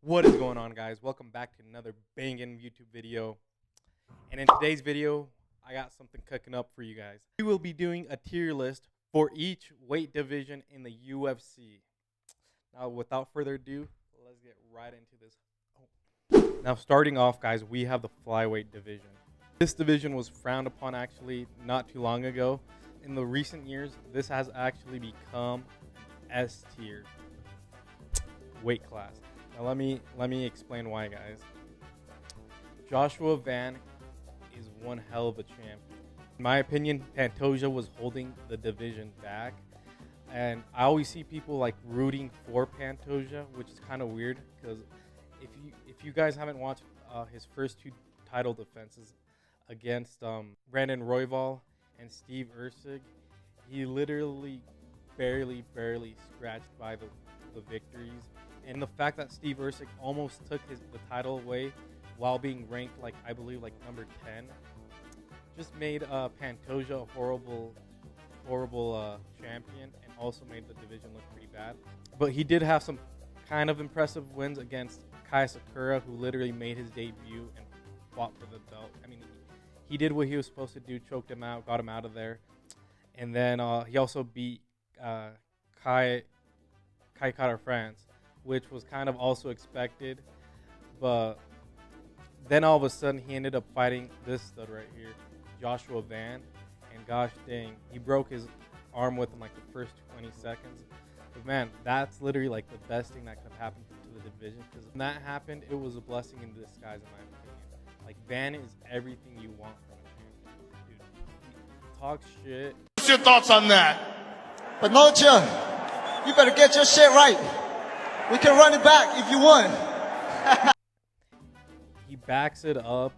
What is going on, guys? Welcome back to another banging YouTube video. And in today's video, I got something cooking up for you guys. We will be doing a tier list for each weight division in the UFC. Now, without further ado, let's get right into this. Now, starting off, guys, we have the flyweight division. This division was frowned upon actually not too long ago. In the recent years, this has actually become S tier weight class. Now let me explain why, guys. Joshua Van is one hell of a champion. In my opinion, Pantoja was holding the division back, and I always see people like rooting for Pantoja, which is kind of weird because if you guys haven't watched his first two title defenses against Brandon Royval and Steve Erceg, he literally barely scratched by the victories. And the fact that Steve Erceg almost took the title away while being ranked, like, I believe, like number 10, just made Pantoja a horrible champion, and also made the division look pretty bad. But he did have some kind of impressive wins against Kai Sakura, who literally made his debut and fought for the belt. I mean, he did what he was supposed to do, choked him out, got him out of there. And then he also beat Kai Kara-France, which was kind of also expected. But then all of a sudden, he ended up fighting this stud right here, Joshua Van. And gosh dang, he broke his arm with him like the first 20 seconds. But man, that's literally like the best thing that could have happened to the division. Because when that happened, it was a blessing in disguise, in my opinion. Like, Van is everything you want from a champion. Dude, he talks shit. What's your thoughts on that? But Nocha, you better get your shit right. We can run it back if you want. He backs it up,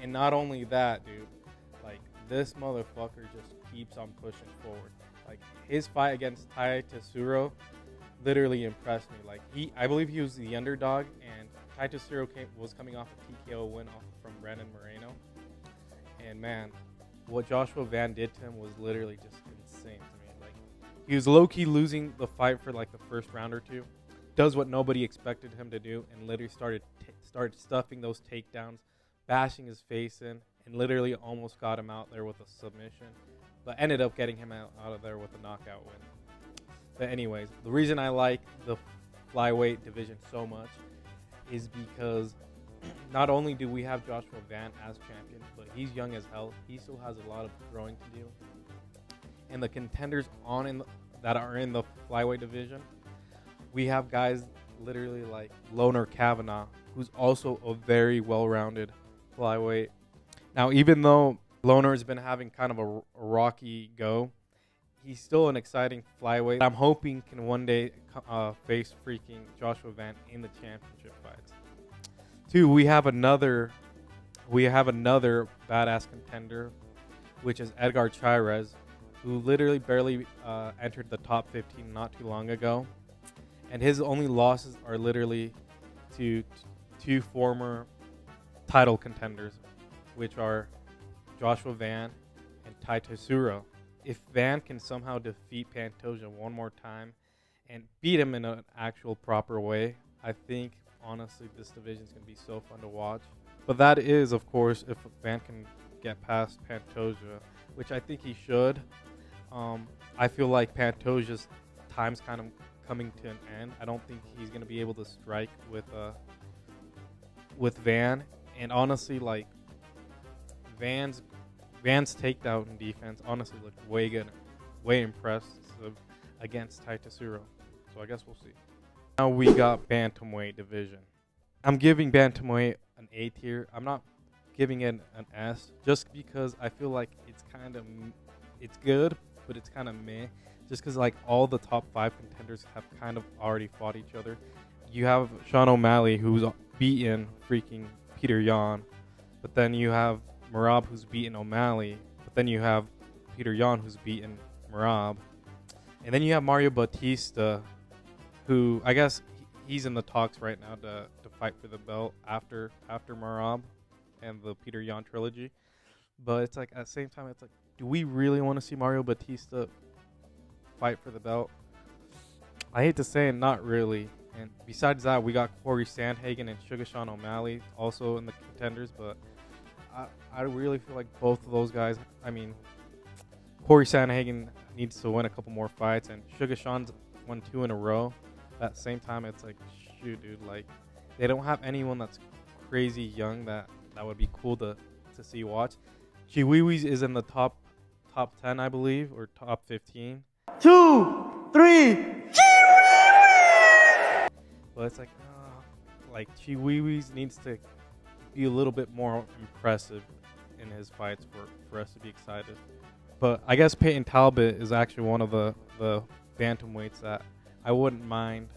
and not only that, dude, like, this motherfucker just keeps on pushing forward. Like, his fight against Tai Tesoro literally impressed me. Like, I believe he was the underdog, and Tai Tesoro was coming off a TKO win from Brandon Moreno. And man, what Joshua Van did to him was literally just insane to me. Like, he was low-key losing the fight for like the first round or two. Does what nobody expected him to do, and literally started stuffing those takedowns, bashing his face in, and literally almost got him out there with a submission, but ended up getting him out of there with a knockout win. But anyways, the reason I like the flyweight division so much is because not only do we have Joshua Van as champion, but he's young as hell. He still has a lot of growing to do. And the contenders that are in the flyweight division, we have guys literally like Loner Kavanaugh, who's also a very well-rounded flyweight. Now, even though Loner has been having kind of a rocky go, he's still an exciting flyweight. I'm hoping can one day face freaking Joshua Van in the championship fights. Two, we have another badass contender, which is Edgar Chairez, who literally barely entered the top 15 not too long ago. And his only losses are literally to two former title contenders, which are Joshua Van and Tai Tesoro. If Van can somehow defeat Pantoja one more time and beat him in an actual proper way, I think, honestly, this division is going to be so fun to watch. But that is, of course, if Van can get past Pantoja, which I think he should. I feel like Pantoja's time's kind of coming to an end. I don't think he's going to be able to strike with Van. And honestly, like, Van's takedown defense honestly looked way good, way impressive against Tai Tesoro. So I guess we'll see. Now we got bantamweight division. I'm giving bantamweight an A tier. I'm not giving it an S, just because I feel like it's good, but it's kind of meh. Just because, like, all the top 5 contenders have kind of already fought each other. You have Sean O'Malley, who's beaten freaking Peter Yan. But then you have Merab, who's beaten O'Malley. But then you have Peter Yan, who's beaten Merab. And then you have Mario Bautista, who I guess he's in the talks right now to fight for the belt after Merab and the Peter Yan trilogy. But it's like, at the same time, it's like, do we really want to see Mario Bautista fight for the belt? I hate to say it, not really. And besides that, we got Corey Sandhagen and Sugar Sean O'Malley also in the contenders. But I really feel like both of those guys, I mean, Corey Sandhagen needs to win a couple more fights, and Sugar Sean's won 2 in a row. At the same time, it's like, shoot, dude, like, they don't have anyone that's crazy young that would be cool to see watch. Chiwiwis is in the top 10, I believe, or top 15. 2, 3. But it's like Chiwiwis needs to be a little bit more impressive in his fights for us to be excited. But I guess Peyton Talbot is actually one of the bantamweights that I wouldn't mind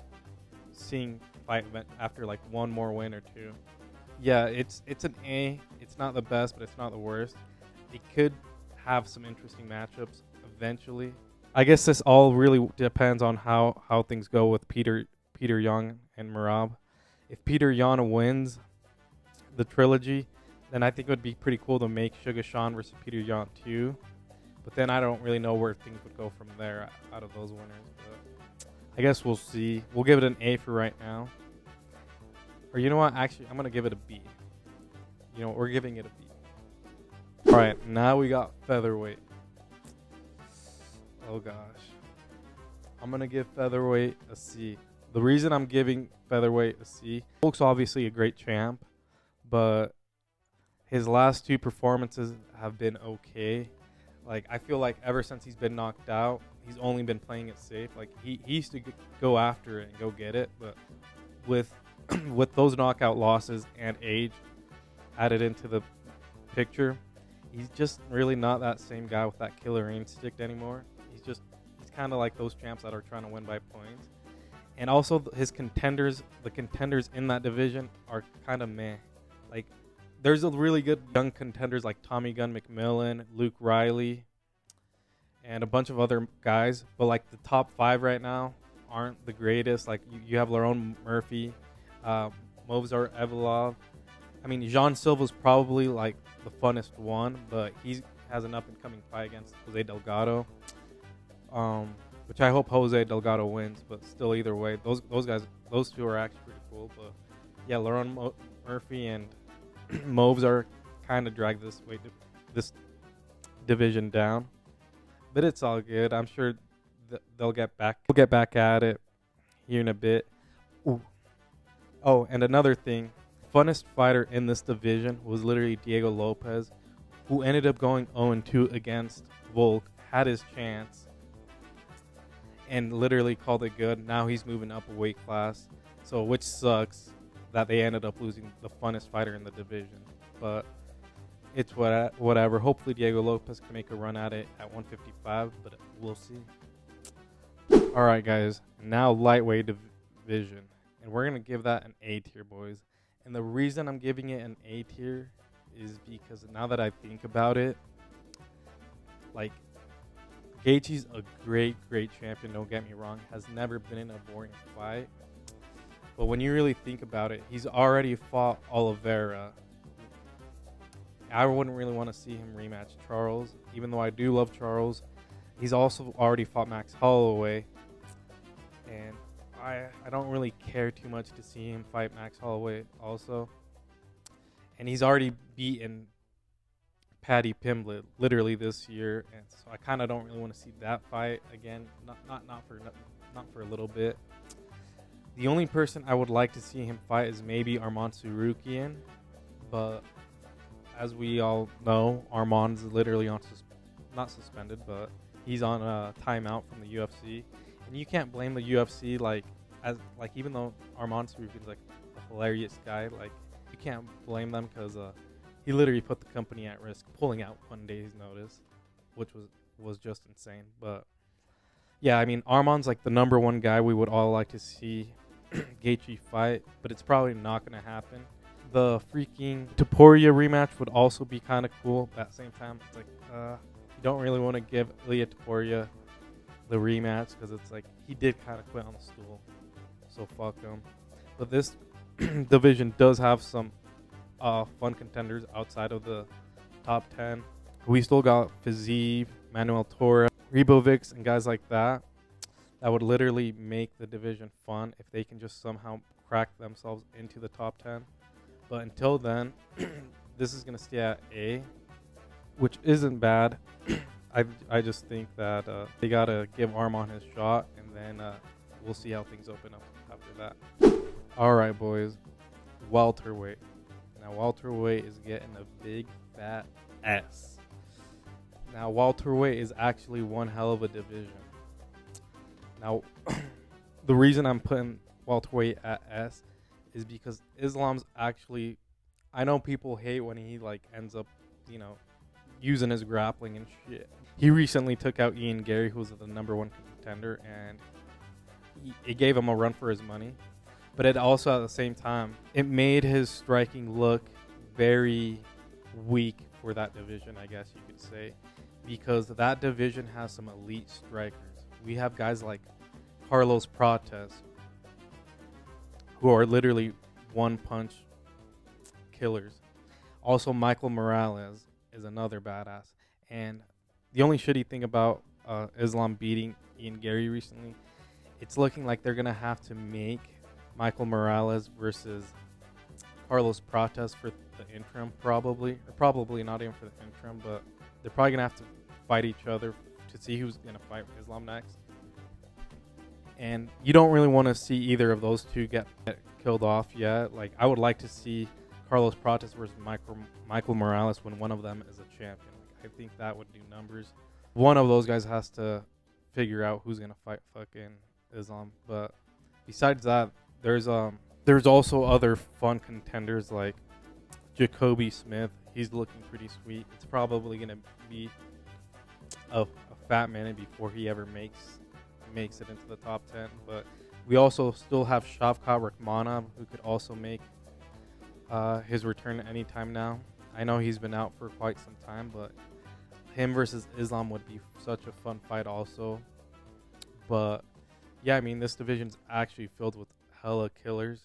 seeing fight after like one more win or two. Yeah, it's an A. It's not the best, but it's not the worst. It could have some interesting matchups eventually. I guess this all really depends on how things go with Peter Yan and Merab. If Peter Yan wins the trilogy, then I think it would be pretty cool to make Sugar Sean versus Peter Yan 2. But then I don't really know where things would go from there out of those winners. But I guess we'll see. We'll give it an A for right now. Or you know what? Actually, I'm going to give it a B. You know, we're giving it a B. All right, now we got featherweight. Oh, gosh. I'm going to give featherweight a C. The reason I'm giving featherweight a C, Volk's obviously a great champ, but his last 2 performances have been okay. Like, I feel like ever since he's been knocked out, he's only been playing it safe. Like, he used to go after it and go get it, but with those knockout losses and age added into the picture, he's just really not that same guy with that killer instinct anymore. He's kind of like those champs that are trying to win by points. And also the contenders in that division are kind of meh. Like, there's a really good young contenders like Tommy Gunn McMillan, Luke Riley, and a bunch of other guys. But like the top 5 right now aren't the greatest. Like you have Lerone Murphy, Movsar Evlov. I mean, Jean Silva's probably like the funnest one, but he has an up-and-coming fight against Jose Delgado, which I hope Jose Delgado wins. But still, either way, those guys, those 2 are actually pretty cool. But yeah, Lerone Murphy and Movsar kind of drag this division down, but it's all good. I'm sure they'll get back. We'll get back at it here in a bit. Ooh. Oh, and another thing, funnest fighter in this division was literally Diego Lopez, who ended up going 0-2 against Volk, had his chance, and literally called it good. Now he's moving up a weight class, so which sucks that they ended up losing the funnest fighter in the division. But it's whatever. Hopefully Diego Lopez can make a run at it at 155, but we'll see. All right, guys. Now lightweight division. And we're going to give that an A tier, boys. And the reason I'm giving it an A tier is because now that I think about it, like, Gaethje's a great champion, don't get me wrong. Has never been in a boring fight. But when you really think about it, he's already fought Oliveira. I wouldn't really want to see him rematch Charles, even though I do love Charles. He's also already fought Max Holloway. And I don't really care too much to see him fight Max Holloway also. And he's already beaten Paddy Pimblett literally this year. And so I kind of don't really want to see that fight again. Not for a little bit. The only person I would like to see him fight is maybe Arman Tsarukyan, but as we all know, Arman's literally on not suspended, but he's on a timeout from the UFC, and you can't blame the UFC. Even though Arman Tsarukyan's like a hilarious guy, like you can't blame them because he literally put the company at risk, pulling out 1 day's notice, which was just insane. But yeah, I mean, Arman's like the number 1 guy we would all like to see Gaethje fight, but it's probably not going to happen. The freaking Topuria rematch would also be kind of cool, but at the same time, it's like, you don't really want to give Ilia Topuria the rematch because it's like, he did kind of quit on the stool, so fuck him. But this division does have some fun contenders outside of the top 10. We still got Fiziev, Manuel Torres, Ribovics, and guys like that. that would literally make the division fun if they can just somehow crack themselves into the top 10. But until then, this is going to stay at A, which isn't bad. I just think that they got to give Armon his shot, and then we'll see how things open up after that. All right, boys. Welterweight. Now, welterweight is getting a big, fat S. Now, welterweight is actually one hell of a division. Now, the reason I'm putting welterweight at S is because Islam's actually, I know people hate when he like ends up, using his grappling and shit. He recently took out Ian Gary, who's the #1 contender, and it gave him a run for his money. But it also, at the same time, it made his striking look very weak for that division, I guess you could say, because that division has some elite strikers. We have guys like Carlos Prates, who are literally one-punch killers. Also, Michael Morales is another badass. And the only shitty thing about Islam beating Ian Gary recently, it's looking like they're going to have to make Michael Morales versus Carlos Prates for the interim, probably. Or probably not even for the interim, but they're probably going to have to fight each other to see who's going to fight Islam next. And you don't really want to see either of those two get killed off yet. Like, I would like to see Carlos Prates versus Michael Morales when one of them is a champion. Like, I think that would do numbers. One of those guys has to figure out who's gonna fight fucking Islam. But besides that, there's also other fun contenders like Jacoby Smith. He's looking pretty sweet. It's probably gonna be a fat minute before he ever makes it into the top 10. But we also still have Shavkat Rakhmonov, who could also make his return anytime now. I know he's been out for quite some time, but him versus Islam would be such a fun fight also. But yeah, I mean, this division's actually filled with hella killers,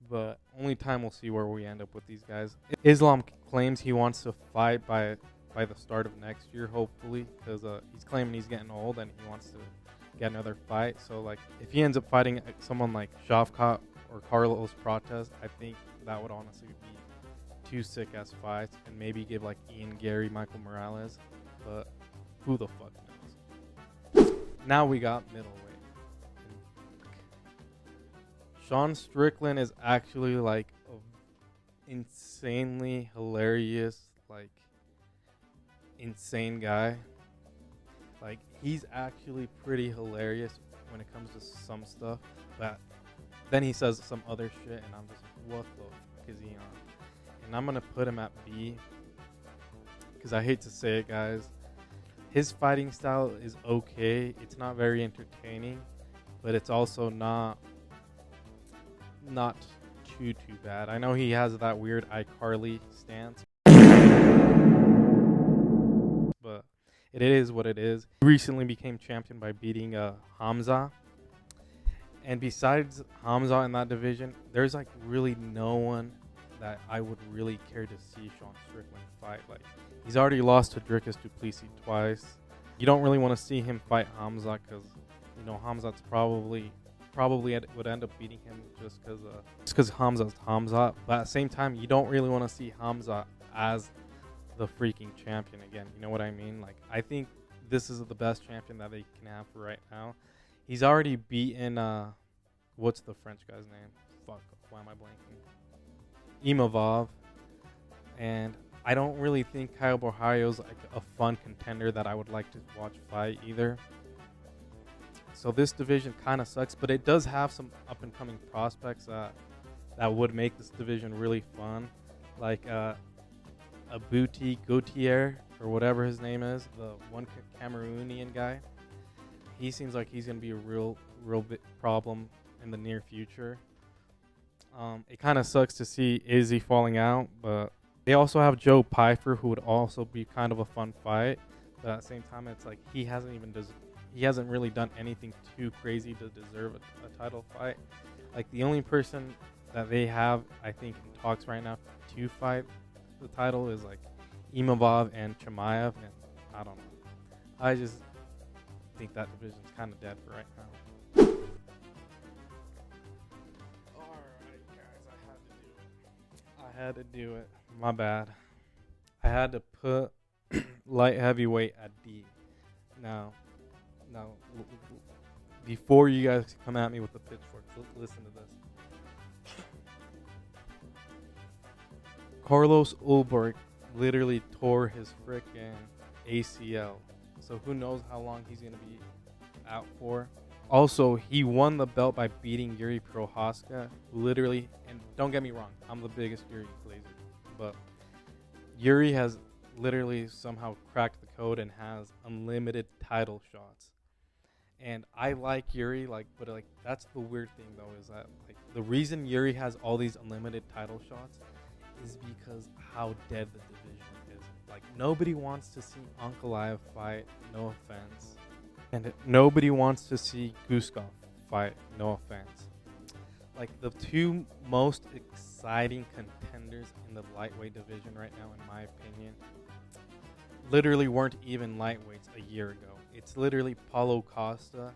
but only time will see where we end up with these guys. Islam claims he wants to fight by the start of next year, hopefully, because he's claiming he's getting old and he wants to get another fight. So like, if he ends up fighting someone like Shavkat or Carlos Prates, I think that would honestly be two sick ass fights, and maybe give like Ian Gary, Michael Morales, but who the fuck knows. Now we got middleweight. Sean Strickland is actually like a insanely hilarious, like insane guy. Like, he's actually pretty hilarious when it comes to some stuff, but then he says some other shit, and I'm just like, what the fuck is he on? And I'm gonna put him at B, because I hate to say it, guys. His fighting style is okay. It's not very entertaining, but it's also not too bad. I know he has that weird iCarly stance, but it is what it is. He recently became champion by beating Hamza. And besides Hamza in that division, there's like really no one that I would really care to see Sean Strickland fight. Like, he's already lost to Dricus du Plessis twice. You don't really want to see him fight Hamza because, Hamza's probably would end up beating him just because Hamza's Hamza. But at the same time, you don't really want to see Hamza as the freaking champion again. You know what I mean? Like, I think this is the best champion that they can have for right now. He's already beaten, what's the French guy's name? Fuck, why am I blanking? Imavov. And I don't really think Kyle Borjaio's like a fun contender that I would like to watch fight either. So this division kind of sucks, but it does have some up-and-coming prospects that would make this division really fun. Like Abuti Gautier, or whatever his name is, the one Cameroonian guy. He seems like he's going to be a real big problem in the near future. It kind of sucks to see Izzy falling out, but they also have Joe Pyfer, who would also be kind of a fun fight. But at the same time, it's like he hasn't really done anything too crazy to deserve a title fight. Like, the only person that they have, I think, in talks right now to fight the title is like Imavov and Chimaev, and I don't know. think that division's kind of dead for right now. Alright, guys, I had to do it. My bad. I had to put light heavyweight at D. Now, before you guys come at me with the pitchforks, listen to this. Carlos Ulberg literally tore his frickin' ACL. So who knows how long he's going to be out for. Also, he won the belt by beating Yuri Prohaska, who literally, and don't get me wrong, I'm the biggest Yuri Glazer, but Yuri has literally somehow cracked the code and has unlimited title shots. And I like Yuri, but that's the weird thing though, is that the reason Yuri has all these unlimited title shots is because how dead the division is. Nobody wants to see Ankalaev fight, no offense. And nobody wants to see Guskov fight, no offense. The two most exciting contenders in the lightweight division right now, in my opinion, literally weren't even lightweights a year ago. It's literally Paulo Costa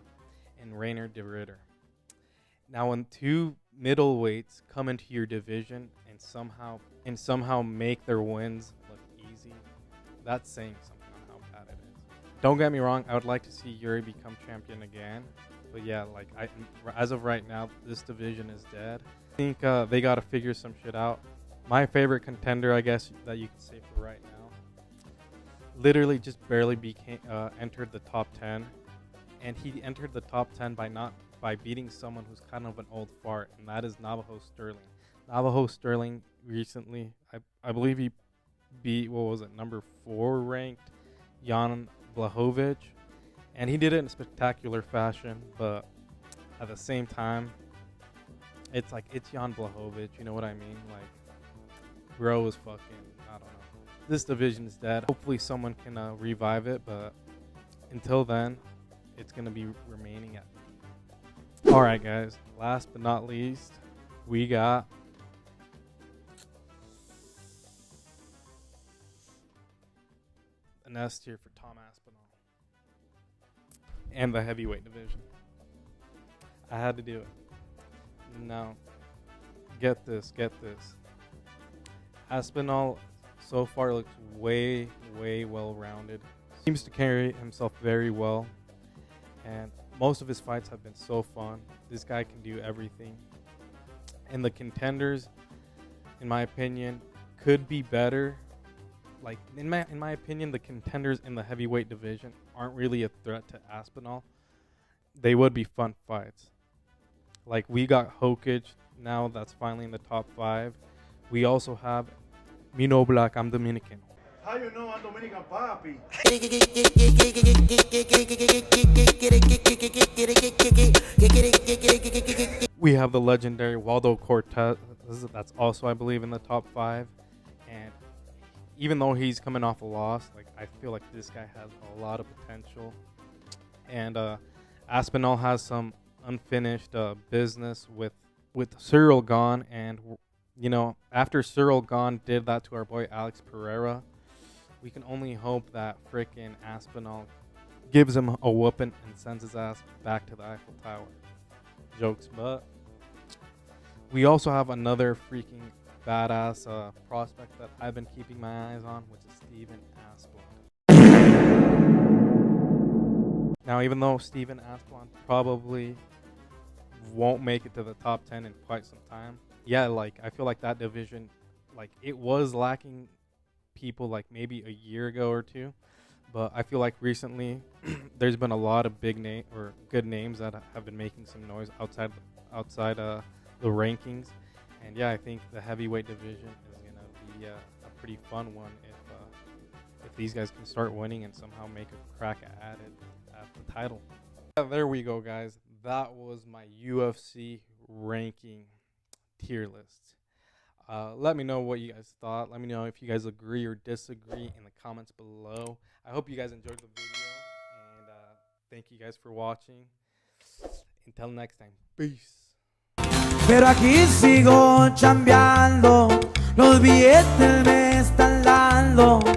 and Rainer de Ritter. Now, when two middleweights come into your division and somehow make their wins look easy, that's saying something on how bad it is. Don't get me wrong, I would like to see Yuri become champion again. But yeah, as of right now, this division is dead. I think they got to figure some shit out. My favorite contender, I guess, that you could say for right now, literally just barely entered the top 10. And he entered the top 10 by beating someone who's kind of an old fart, and that is Navajo Sterling. Navajo Sterling recently, I believe he beat, number 4 ranked Jan Blachowicz. And he did it in spectacular fashion, but at the same time, it's Jan Blachowicz, you know what I mean? Bro is fucking, I don't know. This division is dead. Hopefully someone can revive it, but until then, it's going to be remaining at D. Alright guys, last but not least, we got an S tier for Tom Aspinall and the heavyweight division. I had to do it. Now, get this. Aspinall so far looks way well-rounded. Seems to carry himself very well. And most of his fights have been so fun. This guy can do everything. And the contenders, in my opinion, could be better. In my opinion, the contenders in the heavyweight division aren't really a threat to Aspinall. They would be fun fights. We got Hokic now, that's finally in the top 5. We also have Mino Black, I'm Dominican. How you know I'm Dominican, papi? We have the legendary Waldo Cortez. That's also, I believe, in the top 5. And even though he's coming off a loss, I feel like this guy has a lot of potential. And Aspinall has some unfinished business with Cyril Gahn. And, after Cyril Gahn did that to our boy Alex Pereira, we can only hope that frickin' Aspinall gives him a whooping and sends his ass back to the Eiffel Tower. Jokes, but we also have another freaking badass prospect that I've been keeping my eyes on, which is Steven Asplund. Now, even though Steven Asplund probably won't make it to the top 10 in quite some time, yeah, I feel like that division, it was lacking people maybe a year ago or two, but I feel like recently there's been a lot of big good names that have been making some noise outside the rankings. And yeah, I think the heavyweight division is gonna be a pretty fun one if these guys can start winning and somehow make a crack at the title. Yeah, there we go, guys. That was my UFC ranking tier list. Let me know what you guys thought. Let me know if you guys agree or disagree in the comments below. I hope you guys enjoyed the video, and thank you guys for watching. Until next time, peace. Pero aquí sigo chambeando, los billetes me están dando.